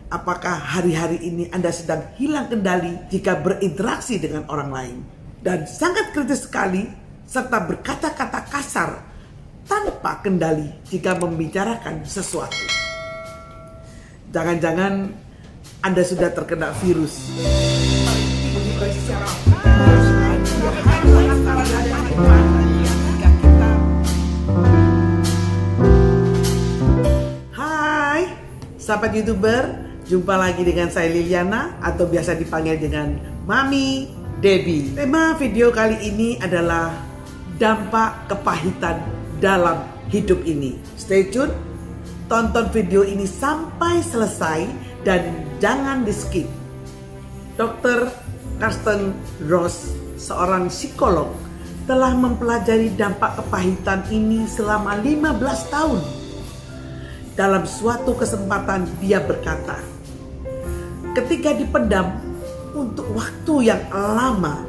Apakah hari-hari ini Anda sedang hilang kendali jika berinteraksi dengan orang lain? Dan sangat kritis sekali serta berkata-kata kasar tanpa kendali jika membicarakan sesuatu. Jangan-jangan Anda sudah terkena virus. Hai, sahabat YouTuber. Jumpa lagi dengan saya Liliana atau biasa dipanggil dengan Mami Debbie. Tema video kali ini adalah dampak kepahitan dalam hidup ini. Stay tune, tonton video ini sampai selesai dan jangan di skip. Dr. Karsten Ross, seorang psikolog, telah mempelajari dampak kepahitan ini selama 15 tahun. Dalam suatu kesempatan dia berkata, ketika dipendam untuk waktu yang lama,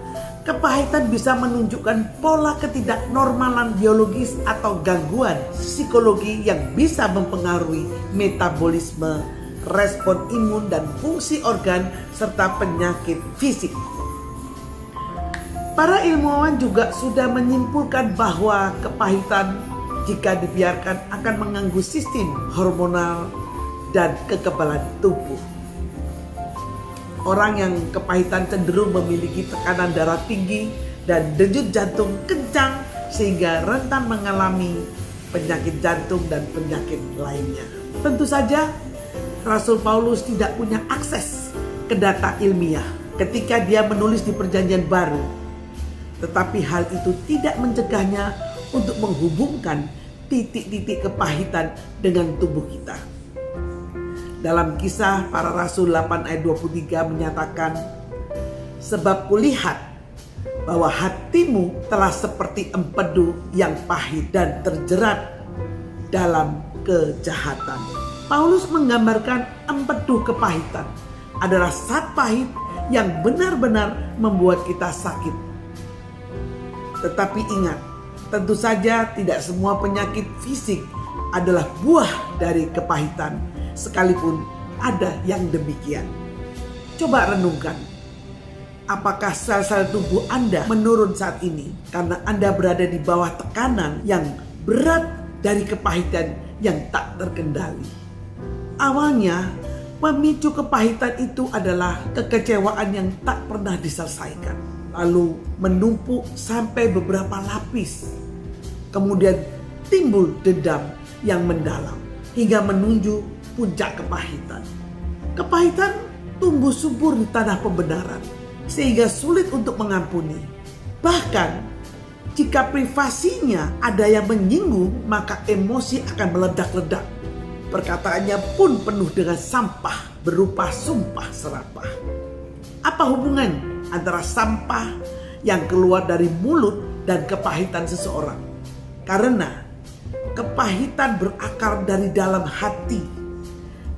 kepahitan bisa menunjukkan pola ketidaknormalan biologis atau gangguan psikologi yang bisa mempengaruhi metabolisme, respon imun dan fungsi organ serta penyakit fisik. Para ilmuwan juga sudah menyimpulkan bahwa kepahitan jika dibiarkan akan mengganggu sistem hormonal dan kekebalan tubuh. Orang yang kepahitan cenderung memiliki tekanan darah tinggi dan denyut jantung kencang sehingga rentan mengalami penyakit jantung dan penyakit lainnya. Tentu saja Rasul Paulus tidak punya akses ke data ilmiah ketika dia menulis di Perjanjian Baru. Tetapi hal itu tidak mencegahnya untuk menghubungkan titik-titik kepahitan dengan tubuh kita. Dalam Kisah Para Rasul 8 ayat 23 menyatakan, sebab kulihat bahwa hatimu telah seperti empedu yang pahit dan terjerat dalam kejahatan. Paulus menggambarkan empedu kepahitan adalah zat pahit yang benar-benar membuat kita sakit. Tetapi ingat, tentu saja tidak semua penyakit fisik adalah buah dari kepahitan, sekalipun ada yang demikian. Coba renungkan, apakah sel-sel tubuh Anda menurun saat ini karena Anda berada di bawah tekanan yang berat dari kepahitan yang tak terkendali? Awalnya, pemicu kepahitan itu adalah kekecewaan yang tak pernah diselesaikan, lalu menumpuk sampai beberapa lapis. Kemudian timbul dendam yang mendalam hingga menuju puncak kepahitan. Kepahitan tumbuh subur di tanah pembenaran sehingga sulit untuk mengampuni. Bahkan jika privasinya ada yang menyinggung, maka emosi akan meledak-ledak. Perkataannya pun penuh dengan sampah berupa sumpah serapah. Apa hubungan antara sampah yang keluar dari mulut dan kepahitan seseorang? Karena kepahitan berakar dari dalam hati.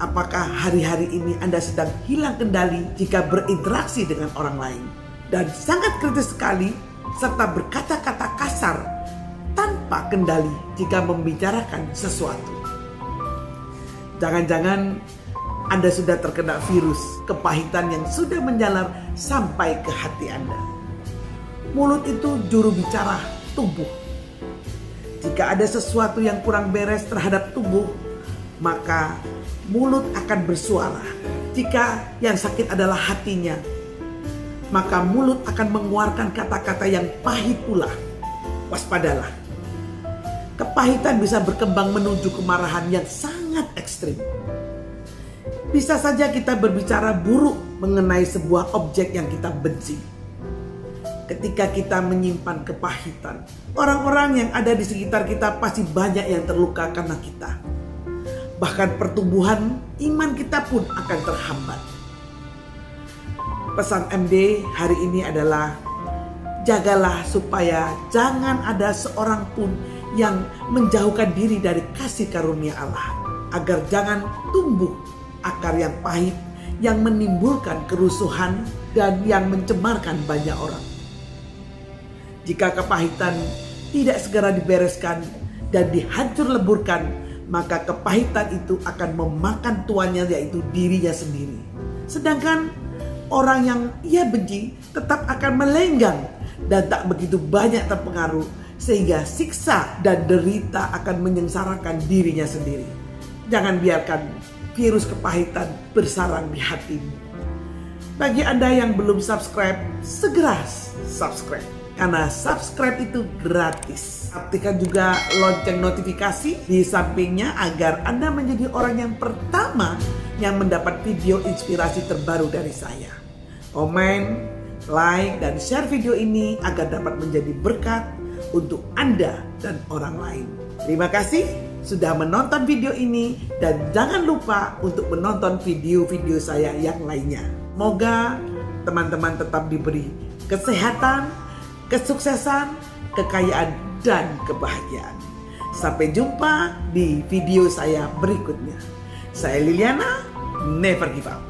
Apakah hari-hari ini Anda sedang hilang kendali jika berinteraksi dengan orang lain? Dan sangat kritis sekali serta berkata-kata kasar tanpa kendali jika membicarakan sesuatu. Jangan-jangan Anda sudah terkena virus kepahitan yang sudah menjalar sampai ke hati Anda. Mulut itu juru bicara tubuh. Jika ada sesuatu yang kurang beres terhadap tubuh, maka mulut akan bersuara. Jika yang sakit adalah hatinya, maka mulut akan mengeluarkan kata-kata yang pahit pula. Waspadalah. Kepahitan bisa berkembang menuju kemarahan yang sangat ekstrim. Bisa saja kita berbicara buruk mengenai sebuah objek yang kita benci. Ketika kita menyimpan kepahitan, orang-orang yang ada di sekitar kita pasti banyak yang terluka karena kita. Bahkan pertumbuhan iman kita pun akan terhambat. Pesan MD hari ini adalah, jagalah supaya jangan ada seorang pun yang menjauhkan diri dari kasih karunia Allah, agar jangan tumbuh akar yang pahit yang menimbulkan kerusuhan dan yang mencemarkan banyak orang. Jika kepahitan tidak segera dibereskan dan dihancur leburkan, maka kepahitan itu akan memakan tuannya, yaitu dirinya sendiri. Sedangkan orang yang ia benci tetap akan melenggang dan tak begitu banyak terpengaruh, sehingga siksa dan derita akan menyengsarakan dirinya sendiri. Jangan biarkan virus kepahitan bersarang di hatimu. Bagi Anda yang belum subscribe, segera subscribe. Karena subscribe itu gratis. Aktifkan juga lonceng notifikasi di sampingnya agar Anda menjadi orang yang pertama yang mendapat video inspirasi terbaru dari saya. Komen, like, dan share video ini agar dapat menjadi berkat untuk Anda dan orang lain. Terima kasih sudah menonton video ini dan jangan lupa untuk menonton video-video saya yang lainnya. Semoga teman-teman tetap diberi kesehatan, kesuksesan, kekayaan, dan kebahagiaan. Sampai jumpa di video saya berikutnya. Saya Liliana, never give up.